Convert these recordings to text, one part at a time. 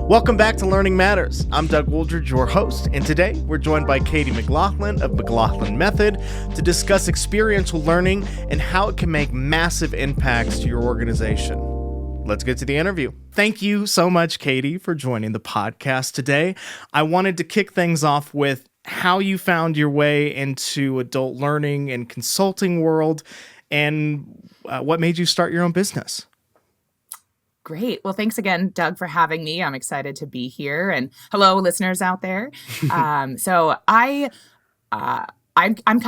Welcome back to Learning Matters. I'm Doug Wooldridge, your host, and today we're joined by Katie McLaughlin of McLaughlin Method to discuss experiential learning and how it can make massive impacts to your organization. Let's get to the interview. Thank you so much, Katie, for joining the podcast today. I wanted to kick things off with how you found your way into adult learning and consulting world and what made you start your own business. Great. Well, thanks again, Doug, for having me. I'm excited to be here. And hello, listeners out there. I'm kind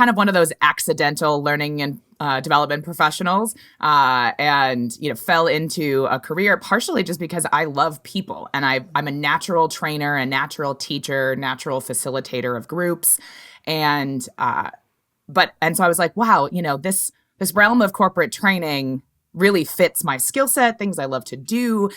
of one of those accidental learning and development professionals, and fell into a career partially just because I love people, and I'm a natural trainer, a natural teacher, natural facilitator of groups, and so I was like, wow, this realm of corporate training really fits my skill set, things I love to do.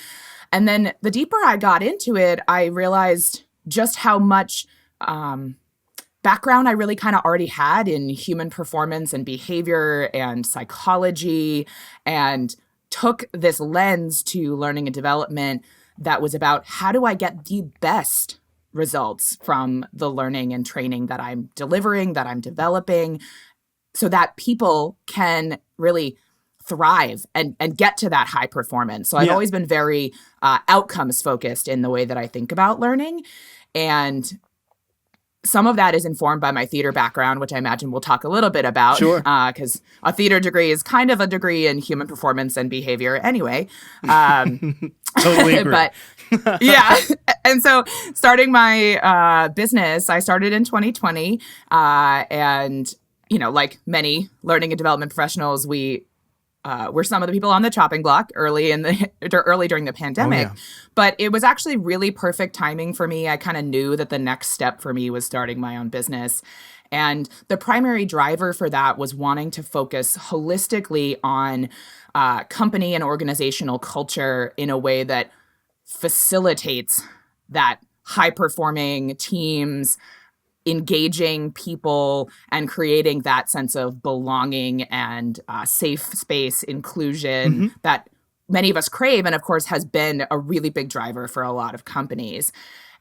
And then the deeper I got into it, I realized just how much background I really kind of already had in human performance and behavior and psychology, and took this lens to learning and development that was about how do I get the best results from the learning and training that I'm delivering, that I'm developing, so that people can really thrive and get to that high performance. So I've always been very outcomes focused in the way that I think about learning. And some of that is informed by my theater background, which I imagine we'll talk a little bit about. Sure. Because a theater degree is kind of a degree in human performance and behavior anyway. Totally agree. But yeah. And so starting my business, I started in 2020. And, like many learning and development professionals, we're some of the people on the chopping block early during the pandemic. Oh, yeah. But it was actually really perfect timing for me. I kind of knew that the next step for me was starting my own business. And the primary driver for that was wanting to focus holistically on company and organizational culture in a way that facilitates that high-performing teams, engaging people, and creating that sense of belonging and safe space inclusion that many of us crave, and of course has been a really big driver for a lot of companies.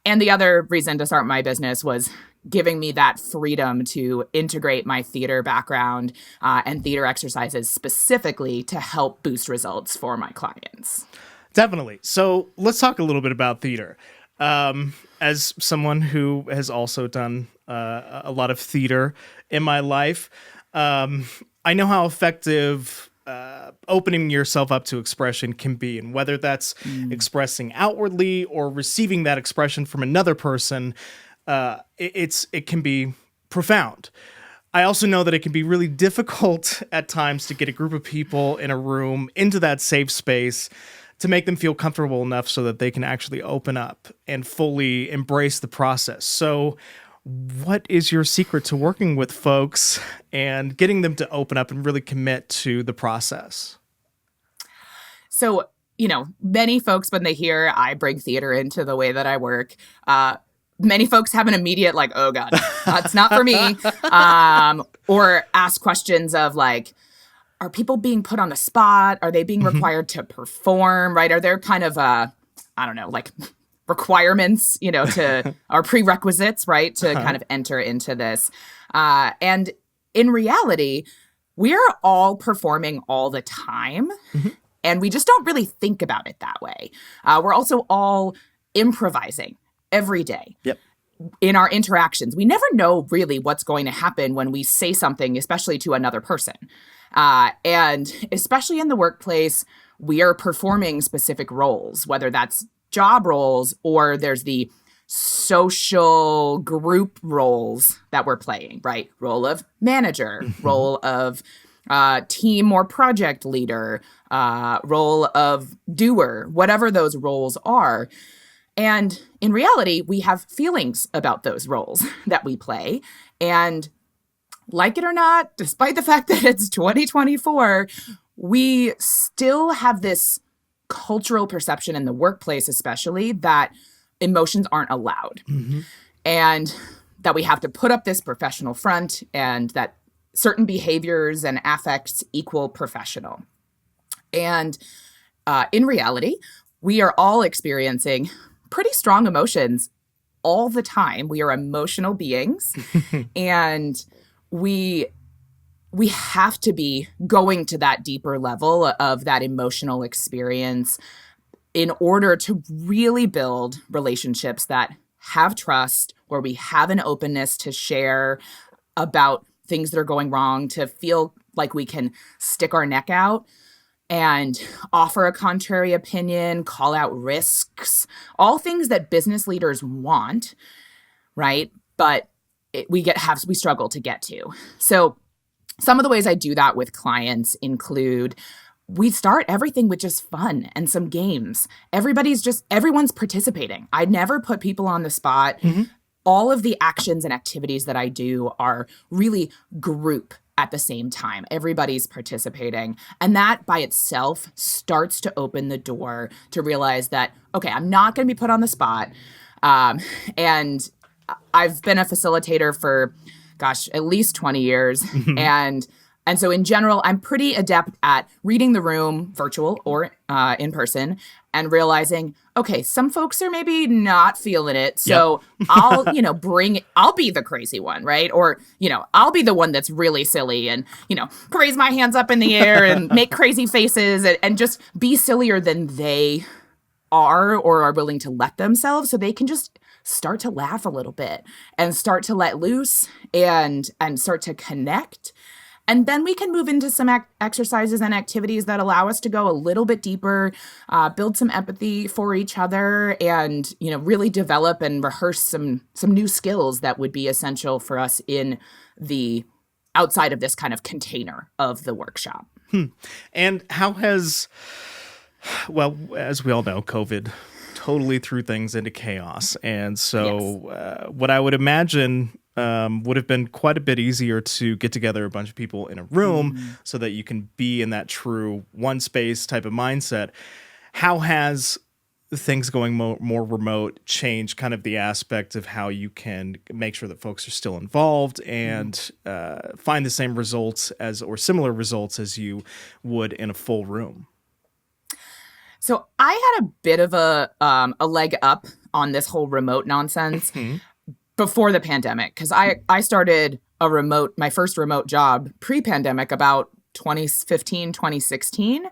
And the other reason to start my business was giving me that freedom to integrate my theater background and theater exercises specifically to help boost results for my clients. Definitely. So let's talk a little bit about theater. As someone who has also done a lot of theater in my life, I know how effective opening yourself up to expression can be, and whether that's expressing outwardly or receiving that expression from another person, it can be profound. I also know that it can be really difficult at times to get a group of people in a room into that safe space to make them feel comfortable enough so that they can actually open up and fully embrace the process. So what is your secret to working with folks and getting them to open up and really commit to the process? So, many folks, when they hear I bring theater into the way that I work, many folks have an immediate oh God, that's not for me. Or ask questions of are people being put on the spot? Are they being required to perform, right? Are there kind of, requirements, or prerequisites, right, to kind of enter into this? And in reality, we are all performing all the time, and we just don't really think about it that way. We're also all improvising every day. Yep. In our interactions. We never know really what's going to happen when we say something, especially to another person. And especially in the workplace, we are performing specific roles, whether that's job roles or there's the social group roles that we're playing, right? Role of manager, role of team or project leader, role of doer, whatever those roles are. And in reality, we have feelings about those roles that we play. And like it or not, despite the fact that it's 2024, we still have this cultural perception in the workplace, especially, that emotions aren't allowed. And that we have to put up this professional front, and that certain behaviors and affects equal professional. And in reality, we are all experiencing pretty strong emotions all the time. We are emotional beings, and we have to be going to that deeper level of that emotional experience in order to really build relationships that have trust, where we have an openness to share about things that are going wrong, to feel like we can stick our neck out and offer a contrary opinion, call out risks, all things that business leaders want, right? But we struggle to get to. So some of the ways I do that with clients include, we start everything with just fun and some games. Everyone's participating. I never put people on the spot. All of the actions and activities that I do are really group at the same time. Everybody's participating. And that by itself starts to open the door to realize that, okay, I'm not going to be put on the spot. And I've been a facilitator for, at least 20 years. And so in general, I'm pretty adept at reading the room, virtual or in person, and realizing, okay, some folks are maybe not feeling it. So I'll be the crazy one, right? Or, I'll be the one that's really silly and, raise my hands up in the air and make crazy faces and just be sillier than they are or are willing to let themselves, so they can just start to laugh a little bit and start to let loose and start to connect. And then we can move into some exercises and activities that allow us to go a little bit deeper, build some empathy for each other, and really develop and rehearse some new skills that would be essential for us in the outside of this kind of container of the workshop. And how has, well, as we all know, COVID totally threw things into chaos. And so what I would imagine would have been quite a bit easier to get together a bunch of people in a room so that you can be in that true one space type of mindset. How has things going more remote changed kind of the aspect of how you can make sure that folks are still involved and find the same results or similar results as you would in a full room? So I had a bit of a leg up on this whole remote nonsense before the pandemic, because I started my first remote job pre-pandemic about 2015, 2016.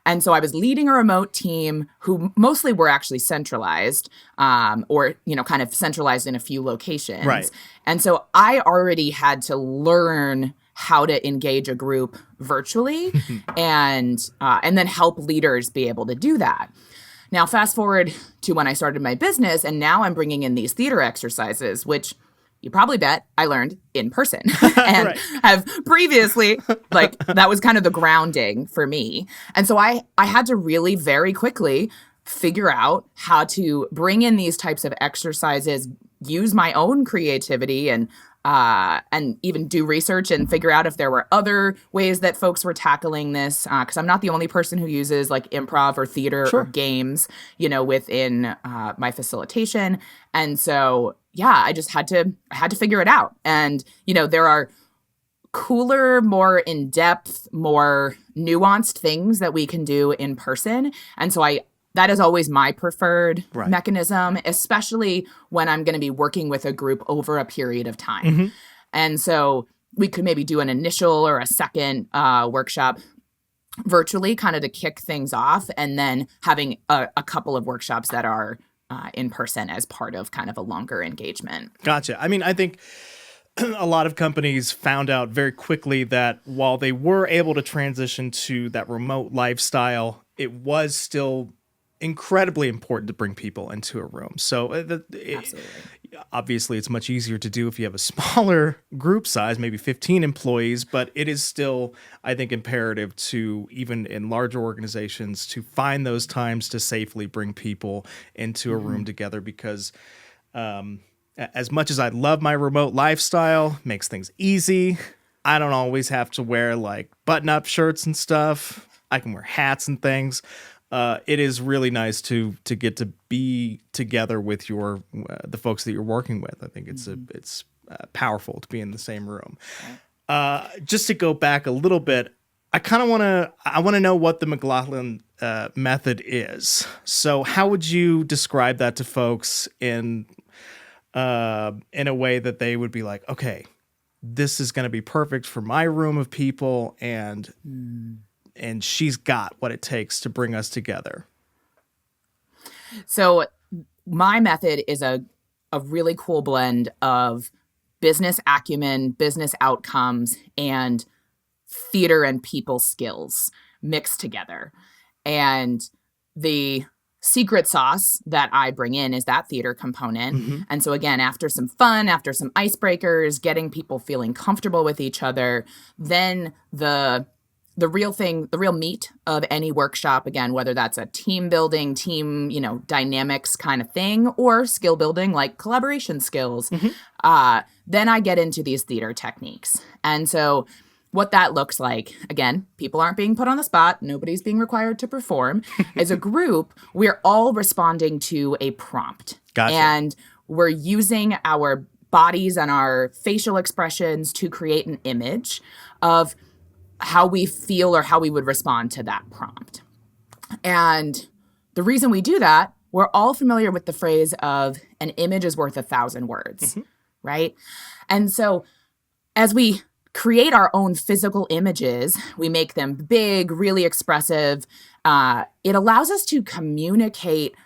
And so I was leading a remote team who mostly were actually centralized or, kind of centralized in a few locations. Right. And so I already had to learn how to engage a group virtually and then help leaders be able to do that. Now, fast forward to when I started my business, and now I'm bringing in these theater exercises, which you probably bet I learned in person and have previously, that was kind of the grounding for me. And so I had to really very quickly figure out how to bring in these types of exercises, use my own creativity and even do research and figure out if there were other ways that folks were tackling this. Because I'm not the only person who uses improv or theater or games, within my facilitation. And so, I just had to figure it out. And, there are cooler, more in-depth, more nuanced things that we can do in person. And so that is always my preferred mechanism, especially when I'm going to be working with a group over a period of time. And so we could maybe do an initial or a second workshop virtually, kind of to kick things off, and then having a couple of workshops that are in person as part of kind of a longer engagement. Gotcha. I mean, I think a lot of companies found out very quickly that while they were able to transition to that remote lifestyle, it was still incredibly important to bring people into a room. So obviously it's much easier to do if you have a smaller group size, maybe 15 employees, but it is still, I think, imperative to, even in larger organizations, to find those times to safely bring people into a room together, because as much as I love my remote lifestyle, makes things easy. I don't always have to wear button-up shirts and stuff. I can wear hats and things. It is really nice to get to be together with the folks that you're working with. I think it's powerful to be in the same room. Just to go back a little bit, I want to know what the McLaughlin method is. So how would you describe that to folks in a way that they would be like, okay, this is going to be perfect for my room of people, and she's got what it takes to bring us together? So my method is a really cool blend of business acumen, business outcomes, and theater and people skills mixed together. And the secret sauce that I bring in is that theater component. Mm-hmm. And so again, after some fun, after some icebreakers, getting people feeling comfortable with each other, then the real thing, the real meat of any workshop, again, whether that's a team building, team, dynamics kind of thing, or skill building like collaboration skills, then I get into these theater techniques. And so what that looks like, again, people aren't being put on the spot. Nobody's being required to perform. As a group, we're all responding to a prompt. Gotcha. And we're using our bodies and our facial expressions to create an image of how we feel or how we would respond to that prompt. And the reason we do that, we're all familiar with the phrase of an image is worth 1,000 words, right? And so as we create our own physical images, we make them big, really expressive. It allows us to communicate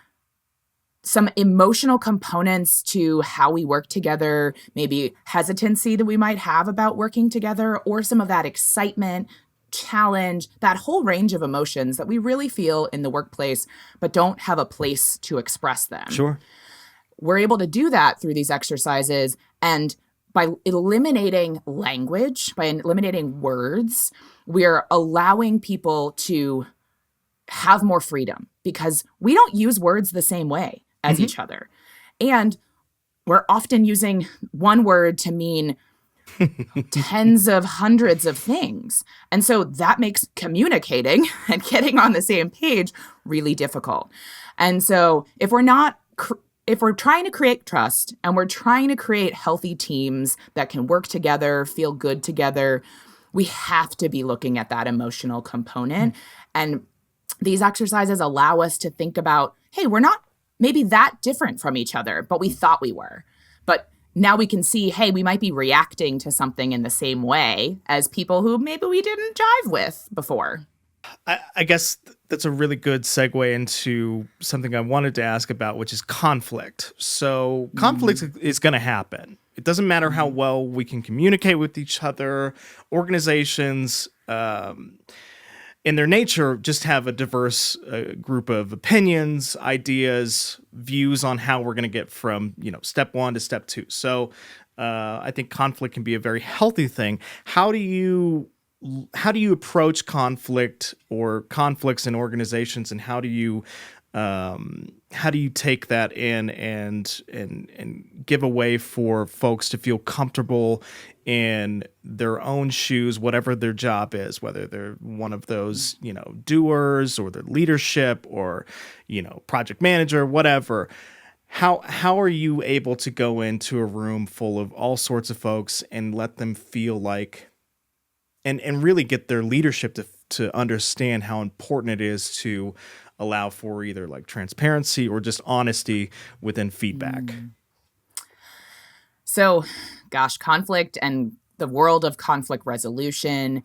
some emotional components to how we work together, maybe hesitancy that we might have about working together, or some of that excitement, challenge, that whole range of emotions that we really feel in the workplace, but don't have a place to express them. Sure. We're able to do that through these exercises. And by eliminating language, by eliminating words, we're allowing people to have more freedom because we don't use words the same way as each other. And we're often using one word to mean tens of hundreds of things. And so that makes communicating and getting on the same page really difficult. And so if we're trying to create trust and we're trying to create healthy teams that can work together, feel good together, we have to be looking at that emotional component. And these exercises allow us to think about, hey, we're not maybe that different from each other, but we thought we were. But now we can see, hey, we might be reacting to something in the same way as people who maybe we didn't jive with before. I guess that's a really good segue into something I wanted to ask about, which is conflict. So conflict is going to happen. It doesn't matter how well we can communicate with each other. Organizations, in their nature, just have a diverse group of opinions, ideas, views on how we're going to get from, step one to step two. So I think conflict can be a very healthy thing. How do you approach conflict or conflicts in organizations, and how do you take that in and give a way for folks to feel comfortable in their own shoes, whatever their job is, whether they're one of those, doers, or their leadership, or, project manager, whatever. How are you able to go into a room full of all sorts of folks and let them feel like, and really get their leadership to understand how important it is to allow for either like transparency or just honesty within feedback? So, conflict and the world of conflict resolution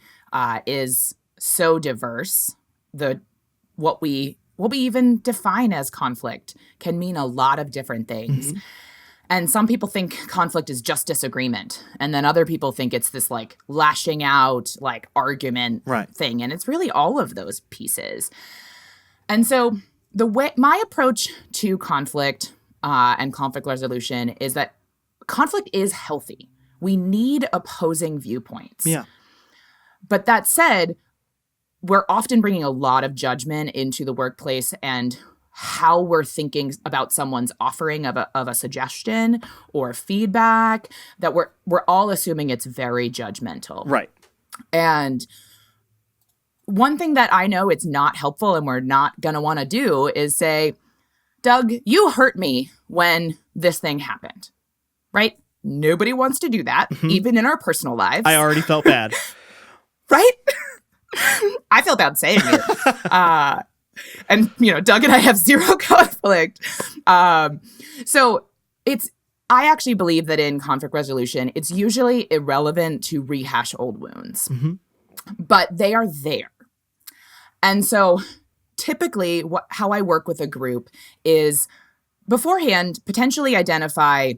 is so diverse. What we even define as conflict can mean a lot of different things. And some people think conflict is just disagreement. And then other people think it's this like lashing out, like argument thing. And it's really all of those pieces. And so my approach to conflict and conflict resolution is that conflict is healthy. We need opposing viewpoints. Yeah. But that said, we're often bringing a lot of judgment into the workplace and how we're thinking about someone's offering of a suggestion or feedback, that we're all assuming it's very judgmental. Right. And one thing that I know it's not helpful and we're not going to want to do is say, Doug, you hurt me when this thing happened, right? Nobody wants to do that, even in our personal lives. I already felt bad. Right? I felt bad saying it. and Doug and I have zero conflict. So I actually believe that in conflict resolution, it's usually irrelevant to rehash old wounds, but they are there. And so typically how I work with a group is beforehand, potentially identify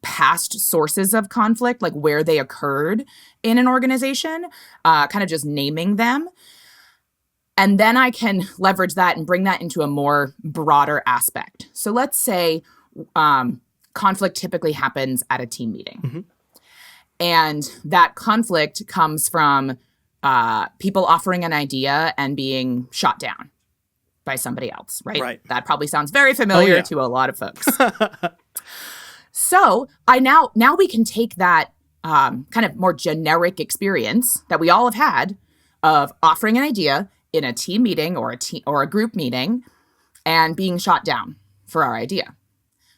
past sources of conflict, like where they occurred in an organization, kind of just naming them. And then I can leverage that and bring that into a more broader aspect. So let's say conflict typically happens at a team meeting. And that conflict comes from people offering an idea and being shot down by somebody else, right? That probably sounds very familiar to a lot of folks. So now we can take that kind of more generic experience that we all have had of offering an idea in a team meeting or a group meeting and being shot down for our idea.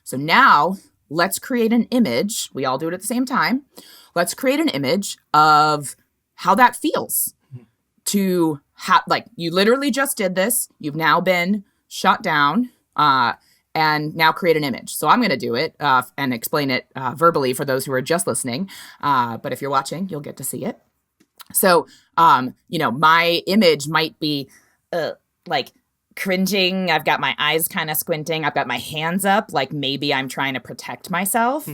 So now let's create an image. We all do it at the same time. Let's create an image of how that feels to have, like, you literally just did this. You've now been shot down. And now create an image. So I'm going to do it and explain it verbally for those who are just listening. But if you're watching, you'll get to see it. So, my image might be like cringing. I've got my eyes kind of squinting. I've got my hands up, like maybe I'm trying to protect myself,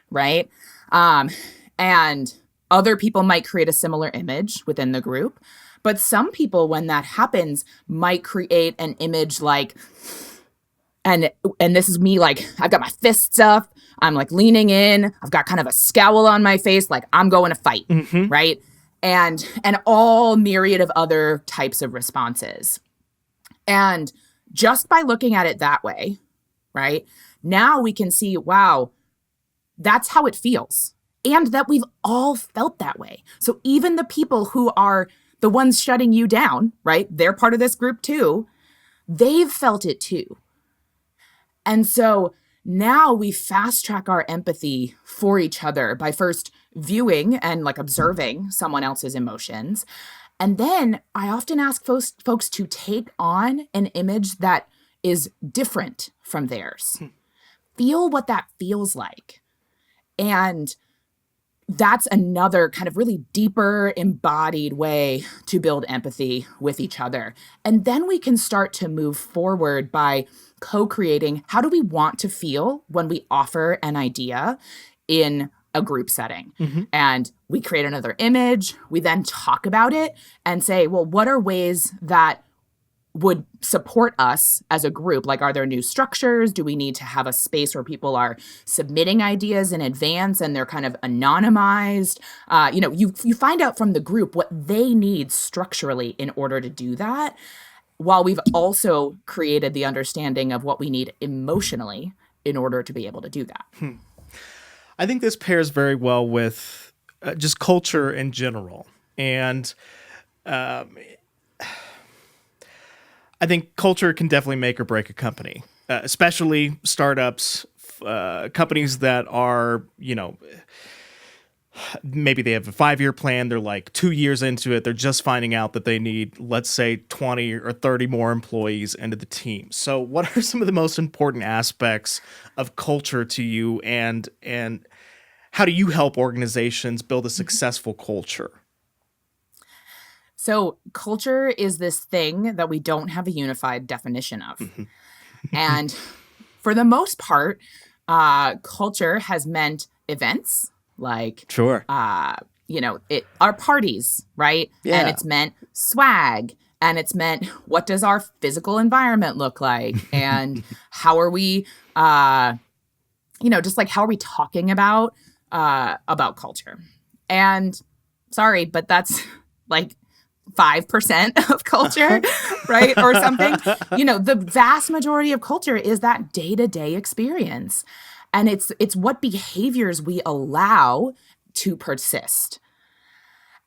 right? And other people might create a similar image within the group. But some people, when that happens, might create an image like... And this is me, like, I've got my fists up. I'm like leaning in. I've got kind of a scowl on my face, like I'm going to fight, right? And all myriad of other types of responses. And just by looking at it that way, right, now we can see, wow, that's how it feels. And that we've all felt that way. So even the people who are the ones shutting you down, right, they're part of this group too, they've felt it too. And so now we fast track our empathy for each other by first viewing and like observing someone else's emotions. And then I often ask folks to take on an image that is different from theirs. Feel what that feels like. And that's another kind of really deeper, embodied way to build empathy with each other. And then we can start to move forward by co-creating how do we want to feel when we offer an idea in a group setting. And we create another image. We then talk about it and say, well, what are ways that would support us as a group? Like, are there new structures? Do we need to have a space where people are submitting ideas in advance and they're kind of anonymized? You find out from the group what they need structurally in order to do that, while we've also created the understanding of what we need emotionally in order to be able to do that. I think this pairs very well with just culture in general. And I think culture can definitely make or break a company, especially startups, companies that are, maybe they have a 5-year plan. They're like 2 years into it. They're just finding out that they need, let's say, 20 or 30 more employees into the team. So what are some of the most important aspects of culture to you, and how do you help organizations build a successful culture? So culture is this thing that we don't have a unified definition of. And for the most part, culture has meant events like, our parties, right? Yeah. And it's meant swag. And it's meant, what does our physical environment look like? And how are we, just like, how are we talking about culture? And sorry, but that's like 5% of culture, right? Or something. The vast majority of culture is that day-to-day experience. And it's what behaviors we allow to persist.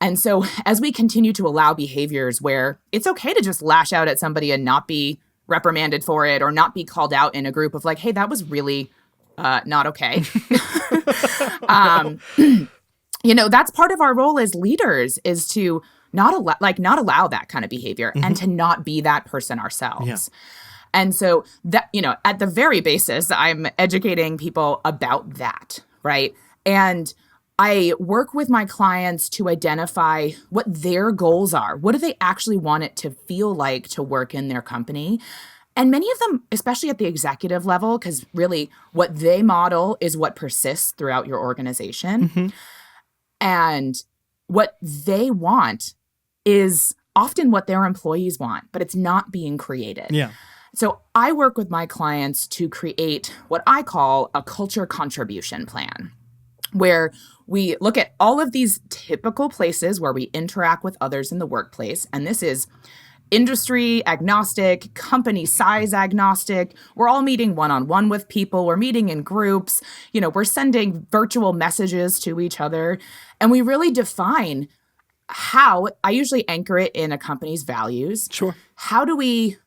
And so as we continue to allow behaviors where it's okay to just lash out at somebody and not be reprimanded for it, or not be called out in a group of like, hey, that was really not okay. That's part of our role as leaders, is to not allow that kind of behavior and to not be that person ourselves. Yeah. And so that, at the very basis, I'm educating people about that, right? And I work with my clients to identify what their goals are. What do they actually want it to feel like to work in their company? And many of them, especially at the executive level, because really what they model is what persists throughout your organization. And what they want is often what their employees want, but it's not being created. Yeah. So I work with my clients to create what I call a culture contribution plan, where we look at all of these typical places where we interact with others in the workplace. And this is industry agnostic, company size agnostic. We're all meeting one-on-one with people. We're meeting in groups. We're sending virtual messages to each other. And we really define how, I usually anchor it in a company's values. Sure. How do we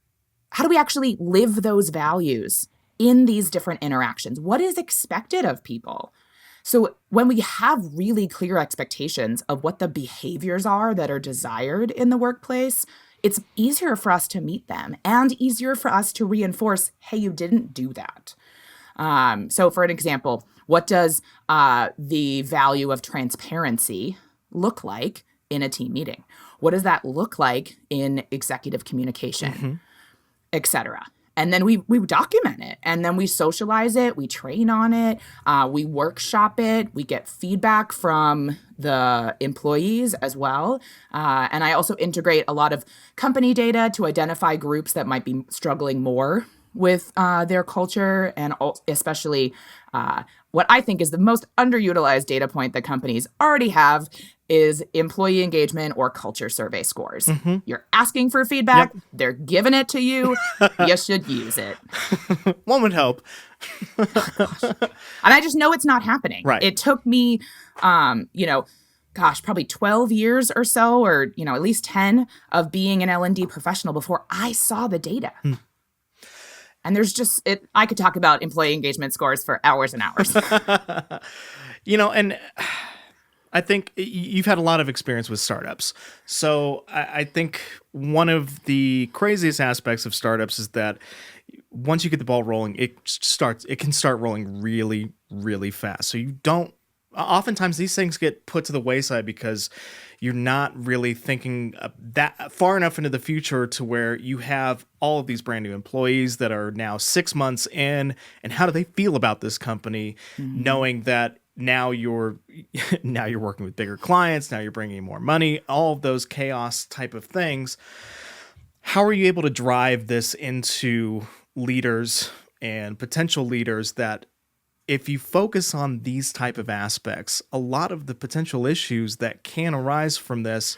actually live those values in these different interactions? What is expected of people? So when we have really clear expectations of what the behaviors are that are desired in the workplace, it's easier for us to meet them and easier for us to reinforce, hey, you didn't do that. So for an example, what does the value of transparency look like in a team meeting? What does that look like in executive communication, et cetera? And then we document it, and then we socialize it, we train on it, we workshop it, we get feedback from the employees as well. And I also integrate a lot of company data to identify groups that might be struggling more with their culture, and especially what I think is the most underutilized data point that companies already have is employee engagement or culture survey scores. You're asking for feedback. Yep. They're giving it to you. You should use it. One would hope. And I just know it's not happening. Right. It took me, probably 12 years or so, or, at least 10 of being an L&D professional before I saw the data. And there's I could talk about employee engagement scores for hours and hours. And I think you've had a lot of experience with startups. So I think one of the craziest aspects of startups is that once you get the ball rolling, it can start rolling really, really fast. So oftentimes these things get put to the wayside because you're not really thinking that far enough into the future to where you have all of these brand new employees that are now 6 months in, and how do they feel about this company, knowing that now you're working with bigger clients, now you're bringing in more money, all of those chaos type of things. How are you able to drive this into leaders and potential leaders that if you focus on these type of aspects, a lot of the potential issues that can arise from this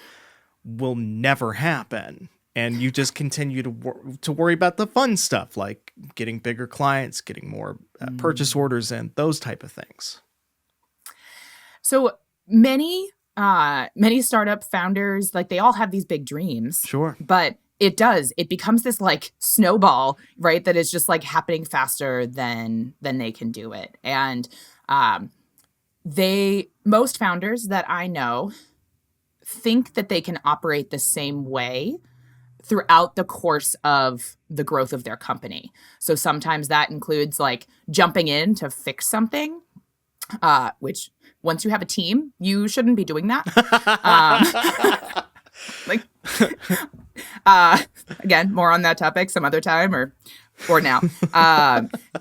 will never happen, and you just continue to worry about the fun stuff like getting bigger clients, getting more purchase orders, and those type of things? So many startup founders, they all have these big dreams. Sure. But it becomes this snowball, right? That is just happening faster than they can do it. And most founders that I know think that they can operate the same way throughout the course of the growth of their company. So sometimes that includes jumping in to fix something, which once you have a team, you shouldn't be doing that. Again, more on that topic some other time or now.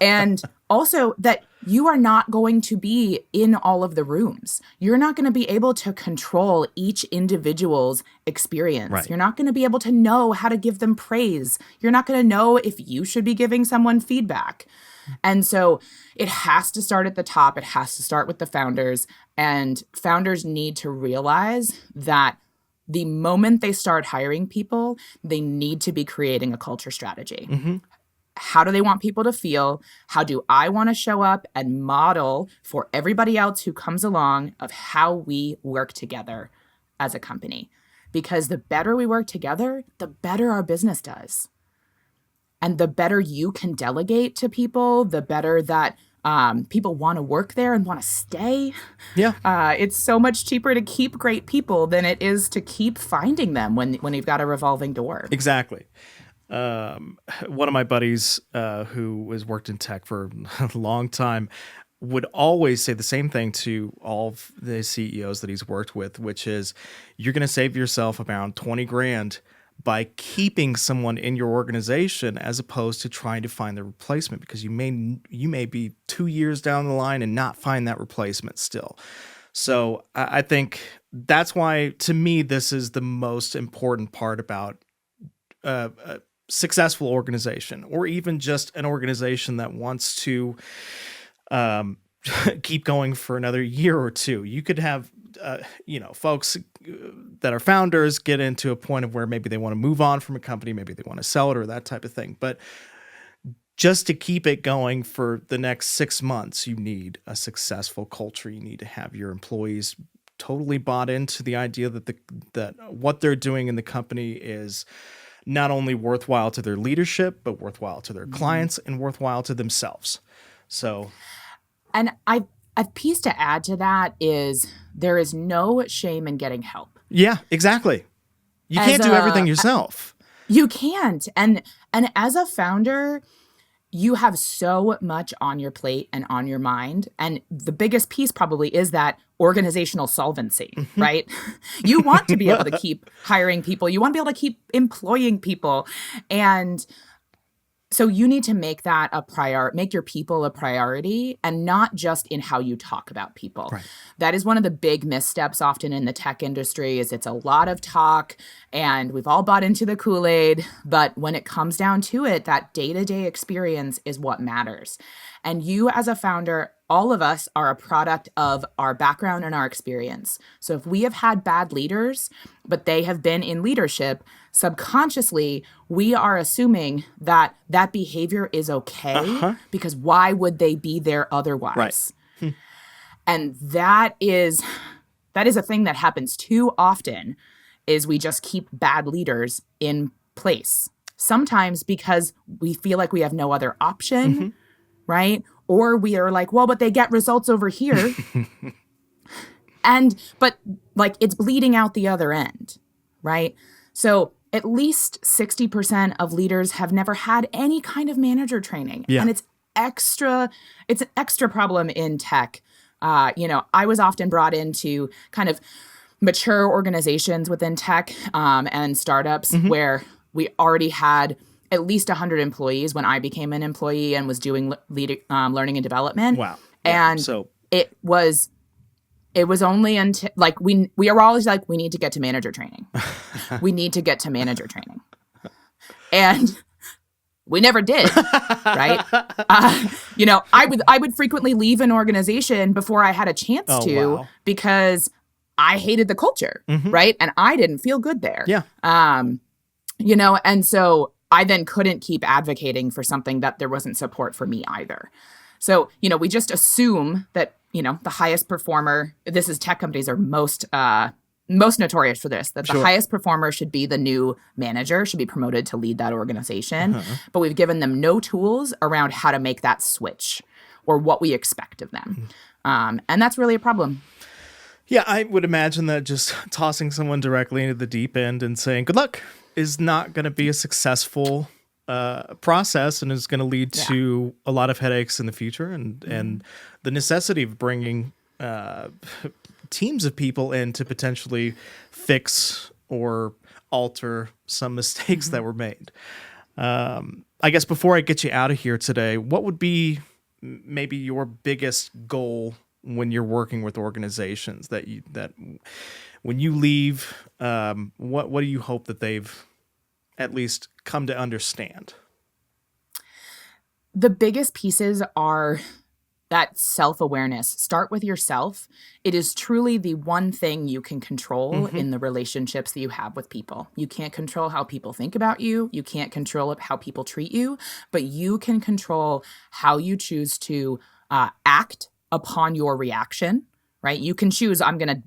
And also that you are not going to be in all of the rooms. You're not going to be able to control each individual's experience. Right. You're not going to be able to know how to give them praise. You're not going to know if you should be giving someone feedback. And so it has to start at the top. It has to start with the founders. And founders need to realize that the moment they start hiring people, they need to be creating a culture strategy. How do they want people to feel? How do I want to show up and model for everybody else who comes along of how we work together as a company? Because the better we work together, the better our business does. And the better you can delegate to people, the better that People want to work there and want to stay. Yeah. It's so much cheaper to keep great people than it is to keep finding them when you've got a revolving door. Exactly. One of my buddies who has worked in tech for a long time would always say the same thing to all of the CEOs that he's worked with, which is you're going to save yourself around 20 grand by keeping someone in your organization as opposed to trying to find the replacement, because you may be 2 years down the line and not find that replacement still. So I think that's why, to me, this is the most important part about a successful organization, or even just an organization that wants to keep going for another year or two. You could have, folks that are founders get into a point of where maybe they want to move on from a company, maybe they want to sell it or that type of thing. But just to keep it going for the next 6 months, you need a successful culture. You need to have your employees totally bought into the idea that what they're doing in the company is not only worthwhile to their leadership, but worthwhile to their clients and worthwhile to themselves. So, and a piece to add to that is there is no shame in getting help. Yeah, exactly. You can't do everything yourself. You can't. And as a founder, you have so much on your plate and on your mind. And the biggest piece probably is that organizational solvency, right? You want to be able to keep hiring people. You want to be able to keep employing people. And so you need to make that make your people a priority, and not just in how you talk about people. Right. That is one of the big missteps often in the tech industry. Is it's a lot of talk, and we've all bought into the Kool-Aid, but when it comes down to it, that day-to-day experience is what matters. And you as a founder, all of us are a product of our background and our experience. So if we have had bad leaders, but they have been in leadership, subconsciously, we are assuming that that behavior is okay, because why would they be there otherwise? Right. And that is a thing that happens too often, is we just keep bad leaders in place. Sometimes because we feel like we have no other option, right? Or we are like, well, but they get results over here. But like it's bleeding out the other end, right? So at least 60% of leaders have never had any kind of manager training. Yeah. And it's an extra problem in tech. I was often brought into kind of mature organizations within tech and startups where we already had at least 100 employees when I became an employee and was doing learning and development. Wow. Yeah. And so it was only until like we are always like, we need to get to manager training. We need to get to manager training. And we never did, right? I would frequently leave an organization before I had a chance because I hated the culture, right? And I didn't feel good there. Yeah. And so I then couldn't keep advocating for something that there wasn't support for me either. So, we just assume that, the highest performer, this is tech companies are most notorious for this, that the highest performer should be the new manager, should be promoted to lead that organization. But we've given them no tools around how to make that switch or what we expect of them. And that's really a problem. Yeah, I would imagine that just tossing someone directly into the deep end and saying, good luck, is not going to be a successful process, and is going to lead to a lot of headaches in the future, and the necessity of bringing teams of people in to potentially fix or alter some mistakes that were made. I guess before I get you out of here today, what would be maybe your biggest goal when you're working with organizations that when you leave, what do you hope that they've at least come to understand? The biggest pieces are that self-awareness. Start with yourself. It is truly the one thing you can control in the relationships that you have with people. You can't control how people think about you. You can't control how people treat you, but you can control how you choose to act upon your reaction, right? You can choose, I'm going to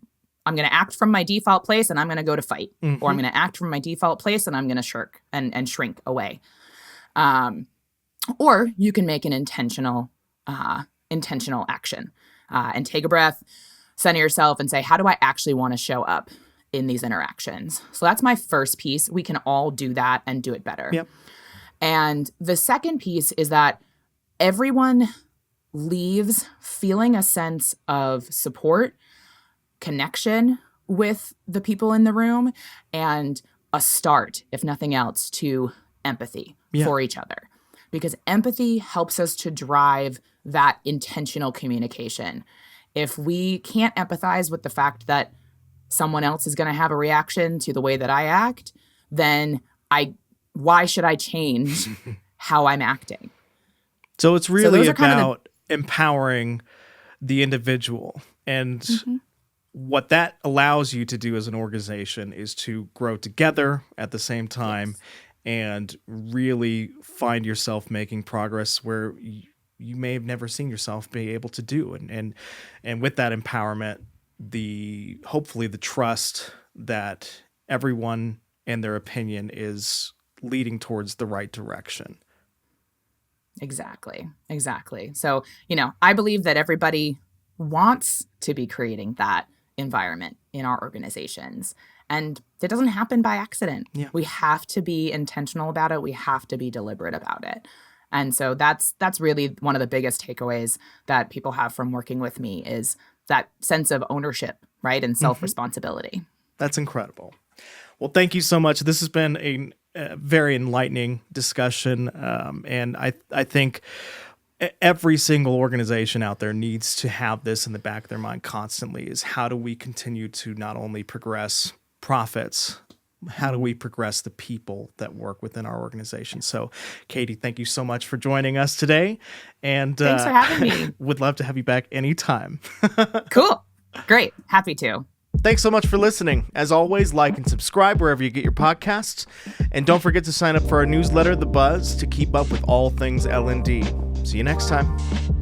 act from my default place and I'm going to go to fight, or I'm going to act from my default place and I'm going to shirk and shrink away. Or you can make an intentional intentional action and take a breath, center yourself, and say, how do I actually want to show up in these interactions? So that's my first piece. We can all do that and do it better. Yep. And the second piece is that everyone leaves feeling a sense of support, connection with the people in the room, and a start, if nothing else, to empathy for each other. Because empathy helps us to drive that intentional communication. If we can't empathize with the fact that someone else is going to have a reaction to the way that I act, then why should I change how I'm acting? So it's really about empowering the individual. And what that allows you to do as an organization is to grow together at the same time and really find yourself making progress where you may have never seen yourself be able to do. And with that empowerment, hopefully the trust that everyone and their opinion is leading towards the right direction. Exactly. So, I believe that everybody wants to be creating that environment in our organizations. And it doesn't happen by accident. Yeah. We have to be intentional about it. We have to be deliberate about it. And so that's really one of the biggest takeaways that people have from working with me is that sense of ownership, right? And self-responsibility. That's incredible. Well, thank you so much. This has been a very enlightening discussion. And I think every single organization out there needs to have this in the back of their mind constantly is how do we continue to not only progress profits, how do we progress the people that work within our organization? So, Katie, thank you so much for joining us today. And thanks for having me. Would love to have you back anytime. Cool. Great. Happy to. Thanks so much for listening. As always, like and subscribe wherever you get your podcasts. And don't forget to sign up for our newsletter, The Buzz, to keep up with all things L&D. See you next time.